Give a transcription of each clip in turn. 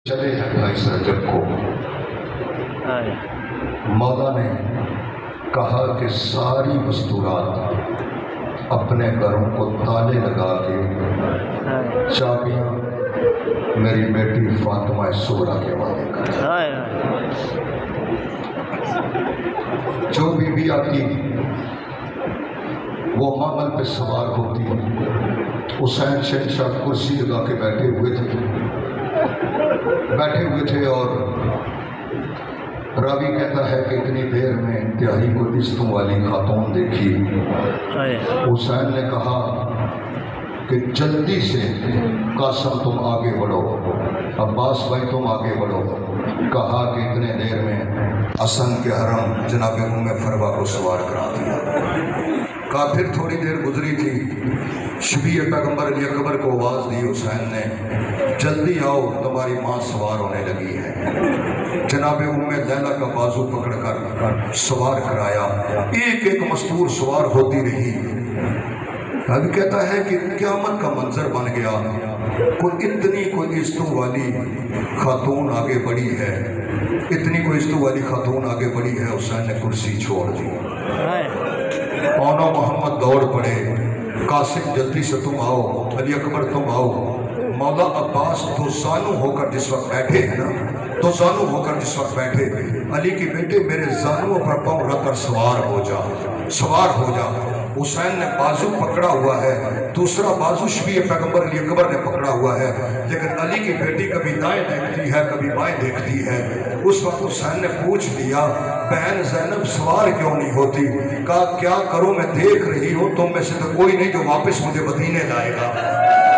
चले हैं 22 रजब को मौला ने कहा कि सारी मस्तूरात अपने घरों को ताले लगा के चाबियां मेरी बेटी फातिमा सुगरा के हवाले कर। जो बीबी आती वो मामल पे सवार होती। हुसैन शहंशाह कुर्सी लगा के बैठे हुए थे और रावी कहता है कि इतनी देर में इंतहाई को इस्तों वाली खातून देखी। हुसैन ने कहा कि जल्दी से कासम तुम आगे बढ़ो, अब्बास भाई तुम आगे बढ़ो। कहा कि इतने देर में हसन के हरम जनाब उम्मे फरवा को सवार करा दिया। कहा फिर थोड़ी देर गुजरी थी, शबीह पैगंबर अली अकबर को आवाज़ दी हुसैन ने, जल्दी आओ तुम्हारी माँ सवार होने लगी है। जनाब उम्मे लैला का बाजू पकड़कर सवार कराया। एक एक मस्तूर सवार होती रही। अभी कहता है कि क़यामत का मंजर बन गया। कोई इस्तों वाली खातून आगे बढ़ी है, इतनी कोई इस्तों वाली खातून आगे बढ़ी है। हुसैन ने कुर्सी छोड़ दी। पौनो मोहम्मद दौड़ पड़े, कासिम जल्दी से तुम आओ, अली अकबर तुम आओ। मौला अब्बास दो जानू होकर जिस वक्त बैठे हैं ना, दो जानू होकर जिस वक्त बैठे, अली के बेटे मेरे जानुओं पर पाँव रखकर सवार हो जा, सवार हो जा। हुसैन ने बाजू पकड़ा हुआ है, दूसरा बाजू शबीह पैगंबर अली अकबर ने पकड़ा हुआ है, लेकिन अली की बेटी कभी दाएं देखती है कभी बाएं देखती है। उस वक्त हुसैन ने पूछ लिया, बहन ज़ैनब सवार क्यों नहीं होती? कहा क्या करूं, मैं देख रही हूं तुम में से तो कोई नहीं जो वापस मुझे मदीने लाएगा।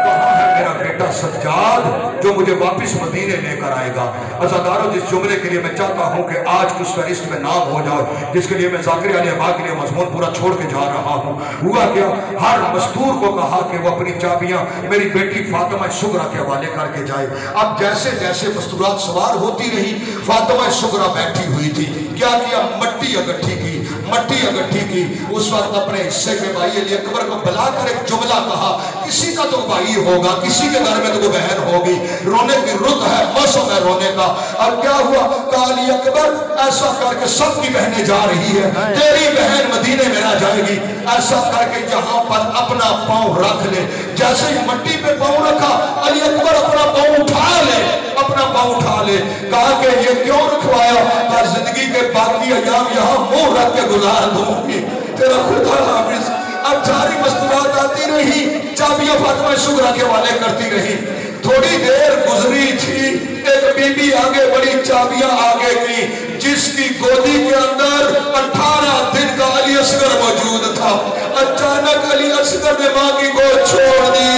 कहाँ है मेरा बेटा सज्जाद जो मुझे वापस मदीने लेकर आएगा? अज़ादारों, जिस जुमले के लिए मैं चाहता हूँ कि आज कुछ फहरिस्त में नाम हो जाए, जिसके लिए मैं ज़ाकिर अली अब्बा के लिए मज़मून पूरा छोड़ के जा रहा हूँ, हुआ क्या? हर मस्तूर को कहा कि वो अपनी चाबियां मेरी बेटी फातिमा सुगरा के हवाले करके जाए। अब जैसे जैसे मस्तूरात सवार होती रही, फातिमा सुगरा बैठी हुई थी। क्या किया? मट्टी इकट्ठी की, मट्टी इकट्ठी की। उस वक्त अपने हिस्से के भाई अली अकबर को बुलाकर एक जुमला कहा, किसी का तो भाई होगा, किसी के घर में तो बहन होगी, रोने की रुत है, मौसम है रोने का। अब क्या हुआ? अली अकबर ऐसा करके सबकी बहनें जा रही है, तेरी बहन मदीने में रह जाएगी। ऐसा करके जहां पर अपना पांव रख ले, जैसे ही मट्टी पे पांव रखा, अली अकबर अपना पांव उठा ले, अपना पांव उठा ले। कहा कि ये क्यों रखवाया? हर जिंदगी के बाकी अयाम यहाँ मुंह रख के गुजार दूंगी, तेरा खुदा हाफिज। अब सारी मस्तूरात आती रही, चाबियां फातिमा सुगरा के हवाले करती रही। थोड़ी देर गुजरी थी, एक बीबी आगे बढ़ी, चाबियां आगे की, जिसकी गोदी के अंदर 18 दिन का अली असगर मौजूद था। अचानक अली असगर ने मां की गोद छोड़ दी,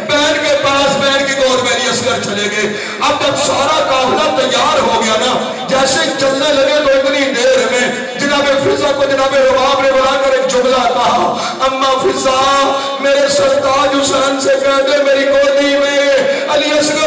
बहन के पास, बहन की गोद में अली असगर चले गए। अब जब सारा काफिला तैयार हो गया ना, जैसे चलने लगे तो इतनी देर में जनाब फिजा को जनाब रबाब ने बुलाकर एक जुमला कहा, अम्मा फिजा मेरे सरताज हुसैन से कह दे मेरी गोदी में अली असगर